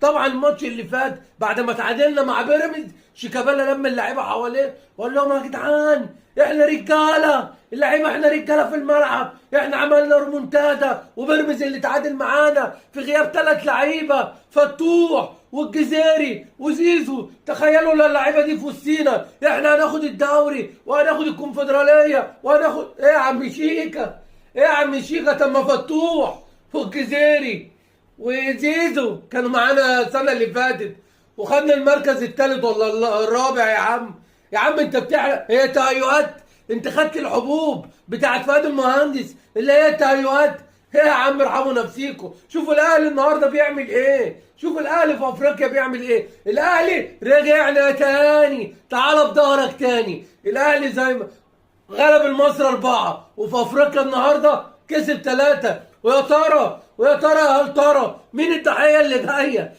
طبعا الماتش اللي فات بعد ما تعادلنا مع بيراميدز، شيكابالا لم اللعيبه حواليه وقال لهم يا جدعان احنا رجاله، اللعيبه احنا رجاله في الملعب، احنا عملنا ريمونتادا. وبيراميدز اللي تعادل معانا في غياب 3 لعيبه، فتوح والجزيري وزيزو، تخيلوا لو اللعيبه دي في وسطينا احنا هناخد الدوري وهناخد الكونفدراليه وهناخد ايه يا عم شيكا؟ ايه يا عم شيكا؟ طب ما فتوح والجزيري وزيزو كانوا معانا السنه اللي فاتت وخدنا المركز الثالث ولا الرابع يا عم. يا عم انت بتعرف هي تهيؤات؟ انت خدت الحبوب بتاعت فؤاد المهندس اللي هي تهيؤات؟ ايه يا عم ارحموا نفسيكم. شوفوا الاهلي النهارده بيعمل ايه، شوفوا الاهلي في افريقيا بيعمل ايه. الاهلي رجعنا تاني، تعال بظهرك تاني. الاهلي زي ما غلب المصري 4 وفي افريقيا النهارده كسب 3. ويا ترى هل ترى مين الضحيه اللي جايه؟